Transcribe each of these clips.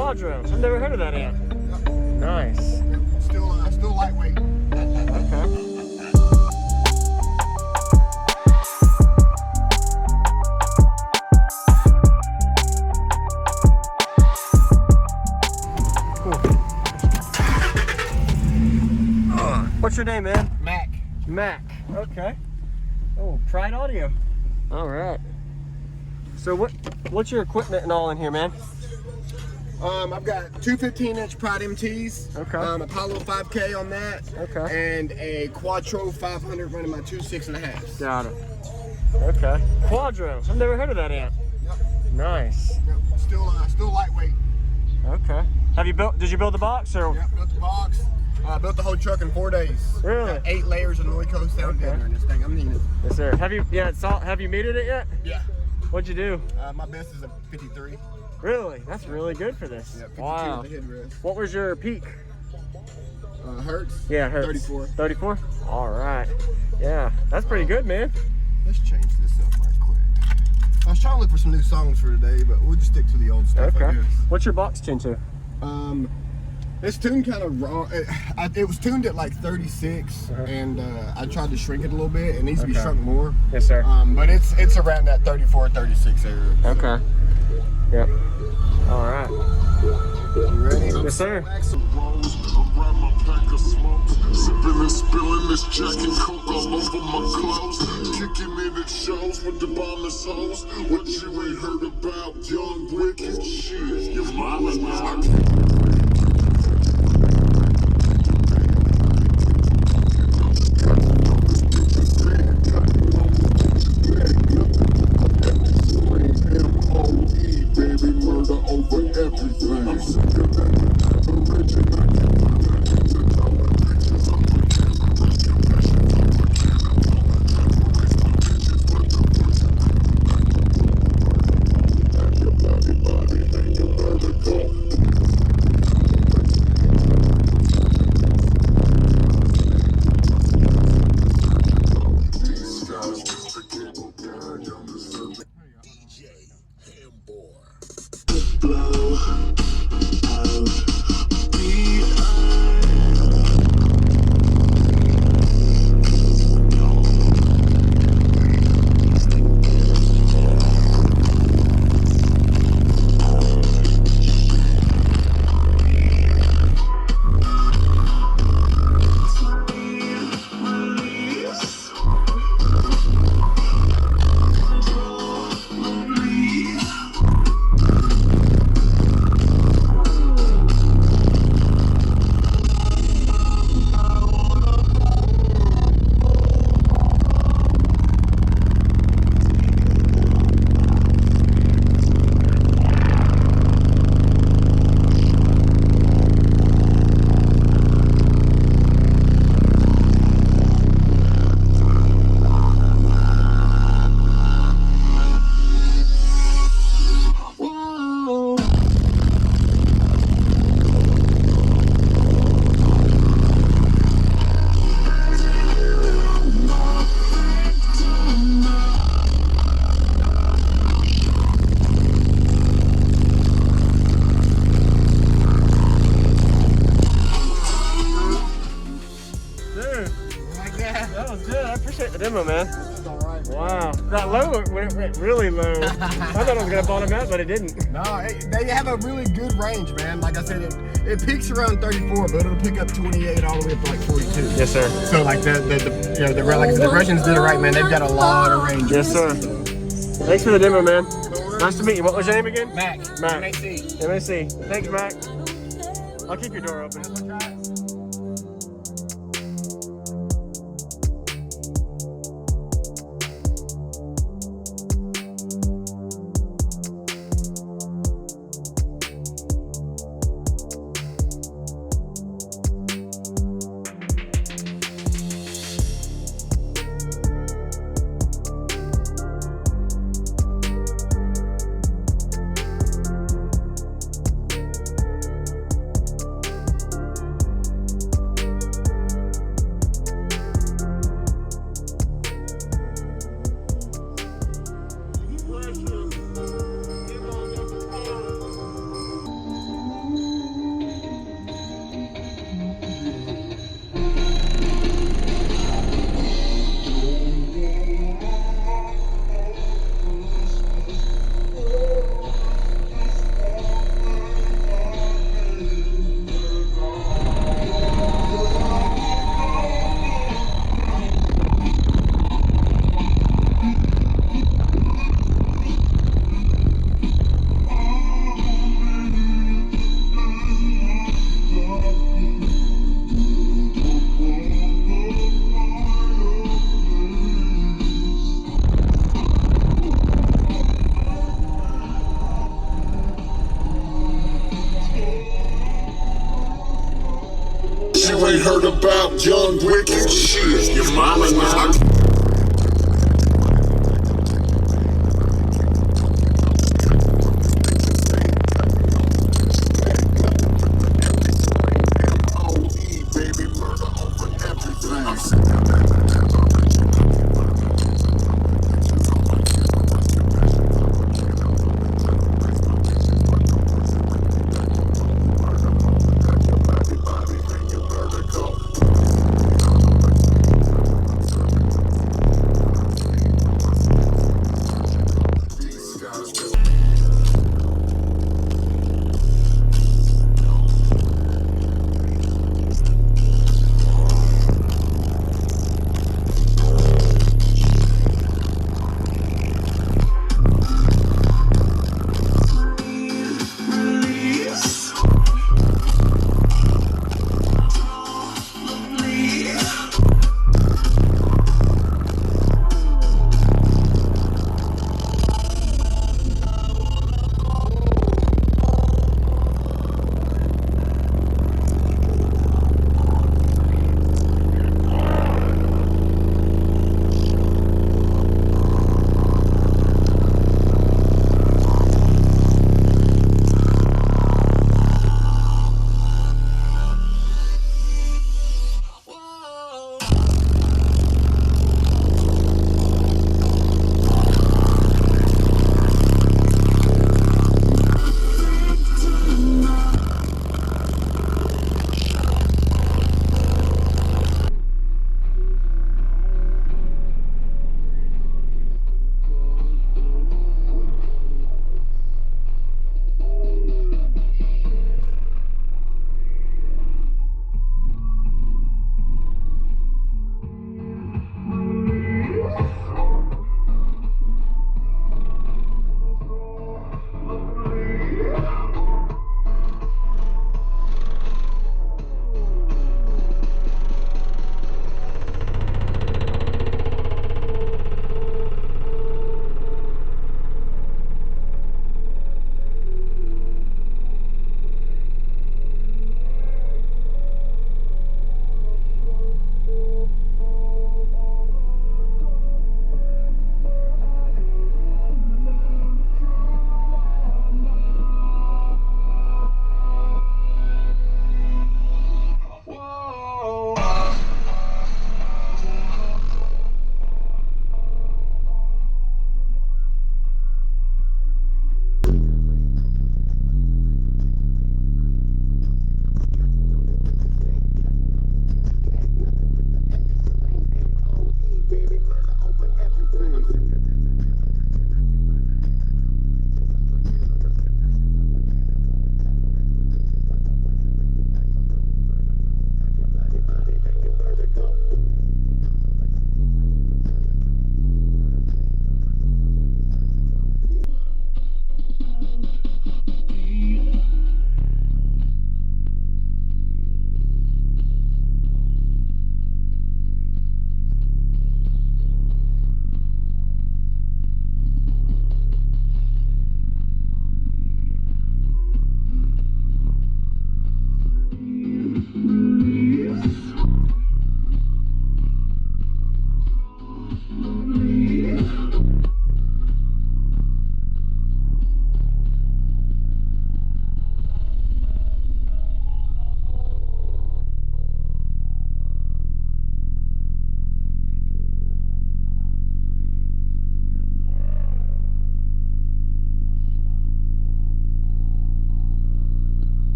Quadro Amp. I've never heard of that amp. Yep. Nice. Yep. Still lightweight. Okay. What's your name, man? Mac. Mac. Okay. Oh, Pride Audio. All right. So what's your equipment and all in here, man? I've got two 15-inch Pride MTs. Okay. Apollo 5K on that. Okay. And a Quattro 500 running my two 6.5s. Got it. Okay. Quadro Amp. I've never heard of that amp. Yep. Nice. Yep. Still lightweight. Okay. Did you build the box or? Yep. Built the box. Built the whole truck in 4 days. Really? Got 8 layers of Noiko sound Deadner in this thing. I'm needing it. Yes, sir. Have you metered it yet? Yeah. What'd you do? My best is a 53. Really? That's really good for this. Yeah, 52 wow. with the headrest. What was your peak? Hertz? Yeah, Hertz. 34. 34? All right. Yeah, that's pretty good, man. Let's change this up right quick. I was trying to look for some new songs for today, but we'll just stick to the old stuff. Okay. I guess. What's your box tuned to? It's tuned kind of raw. It was tuned at like 36, and I tried to shrink it a little bit. It needs to be shrunk more. Yes, sir. But it's around that 34, 36 area. So. Okay. Yep. All right. You ready? Yes, sir. Sipping and spilling this Jack and Coke all over my clothes. Kicking it at shows with the bombers hoes. What you ain't heard about, young wicked shit. Your mama now. Baby, murder over everything. I'm sick of that. Original. Demo, man. Wow. That low went really low. I thought it was going to bottom out, but it didn't. No, they have a really good range, man. Like I said, it peaks around 34, but it'll pick up 28 all the way up to like 42. Yes, sir. So like the Russians did it right, man. They've got a lot of range. Yes, sir. Thanks for the demo, man. Nice to meet you. What was your name again? Mac. Mac. MAC. MAC. Thanks, Mac. I'll keep your door open. you ain't heard about, young wicked shit. Your mama now.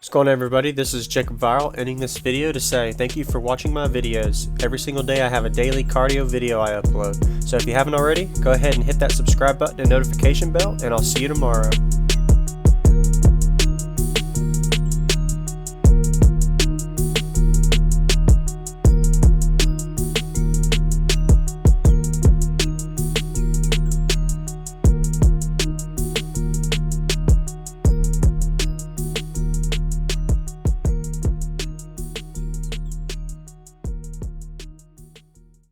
What's going on, everybody? This is JacobViral, ending this video to say thank you for watching my videos. Every single day I have a daily cardio video I upload. So if you haven't already, go ahead and hit that subscribe button and notification bell, and I'll see you tomorrow.